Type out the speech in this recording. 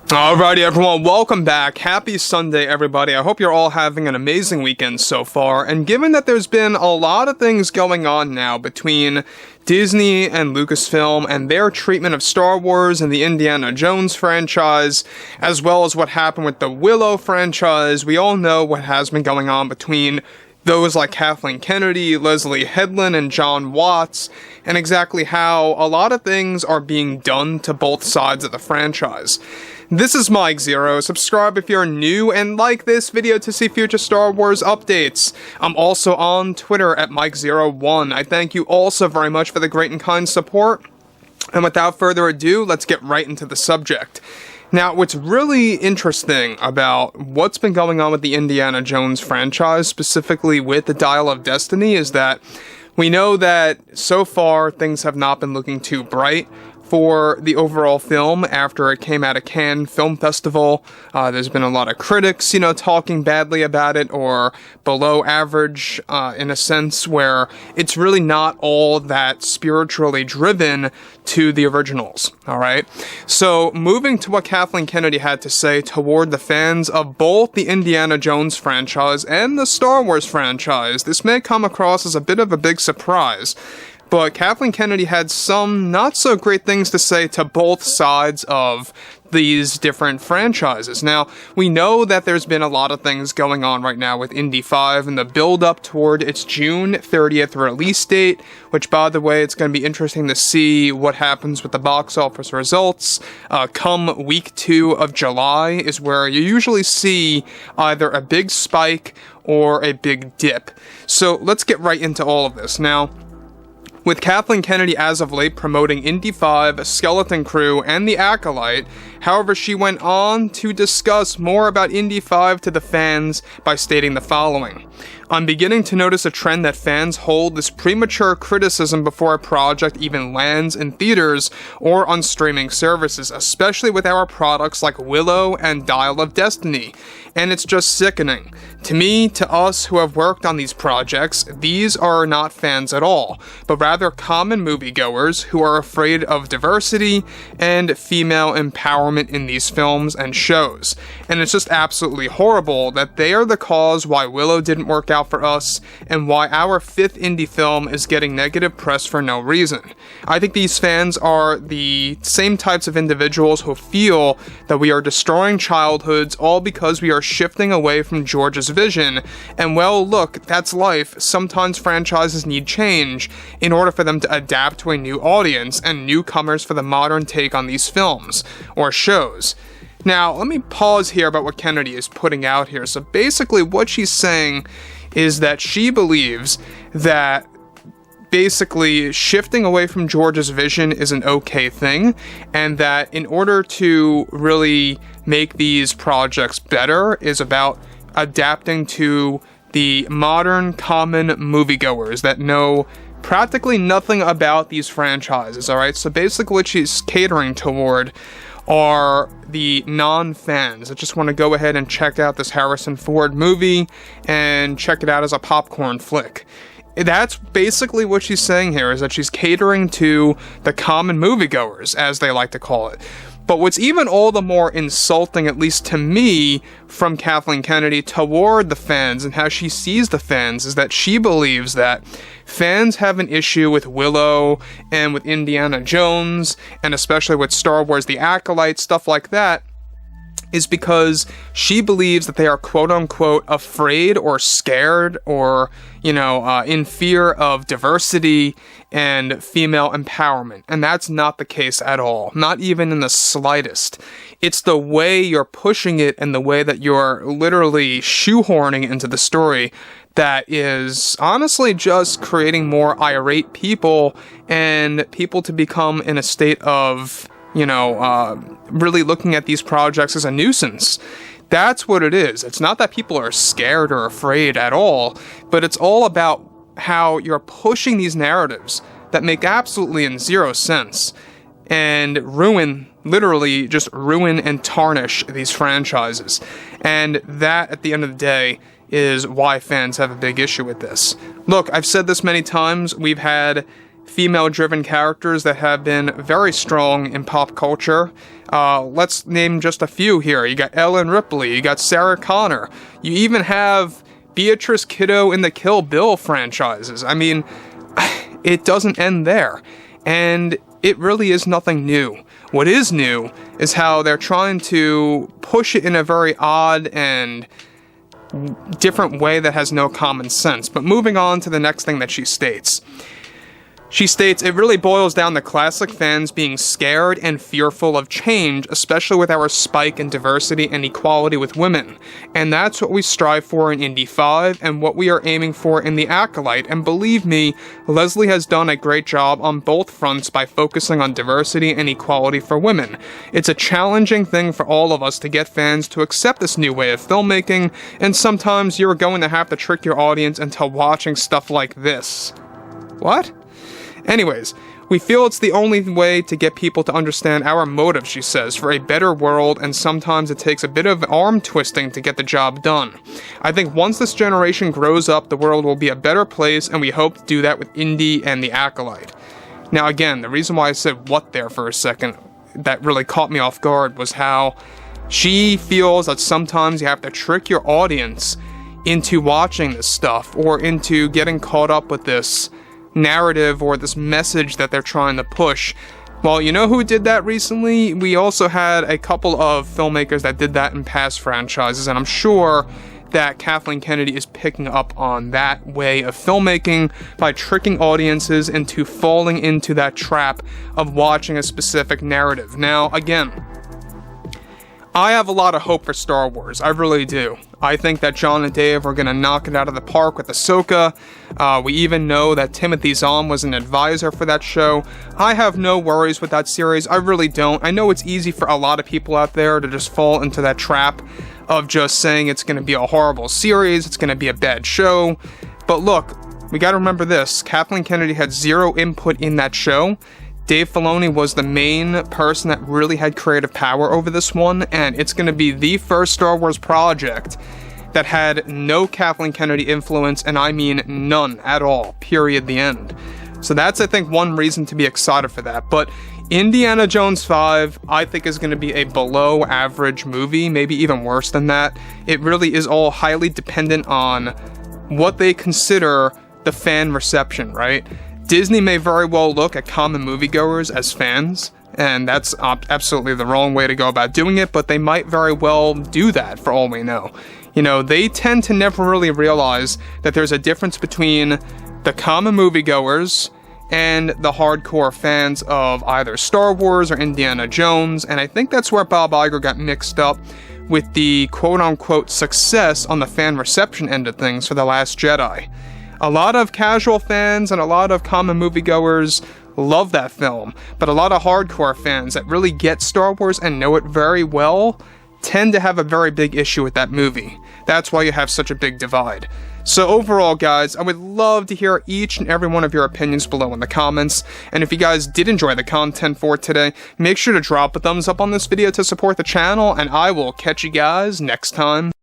Alrighty everyone, welcome back. Happy Sunday everybody. I hope you're all having an amazing weekend so far, and given that there's been a lot of things going on now between Disney and Lucasfilm and their treatment of Star Wars and the Indiana Jones franchise, as well as what happened with the Willow franchise, we all know what has been going on between those like Kathleen Kennedy, Leslie Headland, and John Watts, and exactly how a lot of things are being done to both sides of the franchise. This is Mike Zero. Subscribe if you're new and like this video to see future Star Wars updates. I'm also on Twitter at Mike01. I thank you all so very much for the great and kind support. And without further ado, let's get right into the subject. Now, what's really interesting about what's been going on with the Indiana Jones franchise, specifically with the Dial of Destiny, is that we know that so far things have not been looking too bright for the overall film after it came out of Cannes Film Festival. There's been a lot of critics, talking badly about it, or below average, in a sense where it's really not all that spiritually driven to the originals, alright? So, moving to what Kathleen Kennedy had to say toward the fans of both the Indiana Jones franchise and the Star Wars franchise, this may come across as a bit of a big surprise. But Kathleen Kennedy had some not-so-great things to say to both sides of these different franchises. Now, we know that there's been a lot of things going on right now with Indy 5 and the build-up toward its June 30th release date, which, by the way, it's going to be interesting to see what happens with the box office results. Come week 2 of July is where you usually see either a big spike or a big dip. So let's get right into all of this. Now, with Kathleen Kennedy as of late promoting Indy 5, Skeleton Crew, and The Acolyte, however, she went on to discuss more about Indy 5 to the fans by stating the following. I'm beginning to notice a trend that fans hold this premature criticism before a project even lands in theaters or on streaming services, especially with our products like Willow and Dial of Destiny. And it's just sickening. To me, to us who have worked on these projects, these are not fans at all, but rather common moviegoers who are afraid of diversity and female empowerment in these films and shows. And it's just absolutely horrible that they are the cause why Willow didn't work out for us, and why our 5th indie film is getting negative press for no reason. I think these fans are the same types of individuals who feel that we are destroying childhoods all because we are shifting away from George's vision, and well, look, that's life. Sometimes franchises need change in order for them to adapt to a new audience and newcomers for the modern take on these films or shows. Now, let me pause here about what Kennedy is putting out here. So basically what she's saying is that she believes that basically shifting away from George's vision is an okay thing, and that in order to really make these projects better is about adapting to the modern common moviegoers that know practically nothing about these franchises, alright? So basically what she's catering toward are the non-fans that just want to go ahead and check out this Harrison Ford movie and check it out as a popcorn flick. That's basically what she's saying here, is that she's catering to the common moviegoers, as they like to call it. But what's even all the more insulting, at least to me, from Kathleen Kennedy toward the fans and how she sees the fans, is that she believes that fans have an issue with Willow and with Indiana Jones, and especially with Star Wars The Acolyte, stuff like that, is because she believes that they are quote-unquote afraid or scared or, in fear of diversity and female empowerment. And that's not the case at all. Not even in the slightest. It's the way you're pushing it and the way that you're literally shoehorning into the story that is honestly just creating more irate people and people to become in a state of really looking at these projects as a nuisance. That's what it is. It's not that people are scared or afraid at all, but it's all about how you're pushing these narratives that make absolutely zero sense and literally just ruin and tarnish these franchises. And that, at the end of the day, is why fans have a big issue with this. Look, I've said this many times. We've had female-driven characters that have been very strong in pop culture. Let's name just a few here. You got Ellen Ripley, you got Sarah Connor, you even have Beatrice Kiddo in the Kill Bill franchises. I mean, it doesn't end there. And it really is nothing new. What is new is how they're trying to push it in a very odd and different way that has no common sense. But moving on to the next thing that she states. She states, it really boils down to classic fans being scared and fearful of change, especially with our spike in diversity and equality with women. And that's what we strive for in Indy 5 and what we are aiming for in the Acolyte. And believe me, Leslie has done a great job on both fronts by focusing on diversity and equality for women. It's a challenging thing for all of us to get fans to accept this new way of filmmaking, and sometimes you're going to have to trick your audience into watching stuff like this. What? Anyways, we feel it's the only way to get people to understand our motive, she says, for a better world, and sometimes it takes a bit of arm twisting to get the job done. I think once this generation grows up, the world will be a better place, and we hope to do that with Indy and the Acolyte. Now again, the reason why I said what there for a second that really caught me off guard was how she feels that sometimes you have to trick your audience into watching this stuff, or into getting caught up with this narrative or this message that they're trying to push. Well, you know who did that recently? We also had a couple of filmmakers that did that in past franchises, and I'm sure that Kathleen Kennedy is picking up on that way of filmmaking by tricking audiences into falling into that trap of watching a specific narrative. Now, again, I have a lot of hope for Star Wars. I really do. I think that John and Dave are going to knock it out of the park with Ahsoka. We even know that Timothy Zahn was an advisor for that show. I have no worries with that series. I really don't. I know it's easy for a lot of people out there to just fall into that trap of just saying it's going to be a horrible series, it's going to be a bad show. But look, we got to remember this. Kathleen Kennedy had zero input in that show. Dave Filoni was the main person that really had creative power over this one, and it's going to be the first Star Wars project that had no Kathleen Kennedy influence, and I mean none at all, period, the end. So that's, I think, one reason to be excited for that. But Indiana Jones 5, I think, is going to be a below average movie, maybe even worse than that. It really is all highly dependent on what they consider the fan reception, right? Disney may very well look at common moviegoers as fans, and that's absolutely the wrong way to go about doing it, but they might very well do that for all we know. You know, they tend to never really realize that there's a difference between the common moviegoers and the hardcore fans of either Star Wars or Indiana Jones, and I think that's where Bob Iger got mixed up with the quote-unquote success on the fan reception end of things for The Last Jedi. A lot of casual fans and a lot of common moviegoers love that film, but a lot of hardcore fans that really get Star Wars and know it very well tend to have a very big issue with that movie. That's why you have such a big divide. So overall, guys, I would love to hear each and every one of your opinions below in the comments, and if you guys did enjoy the content for today, make sure to drop a thumbs up on this video to support the channel, and I will catch you guys next time.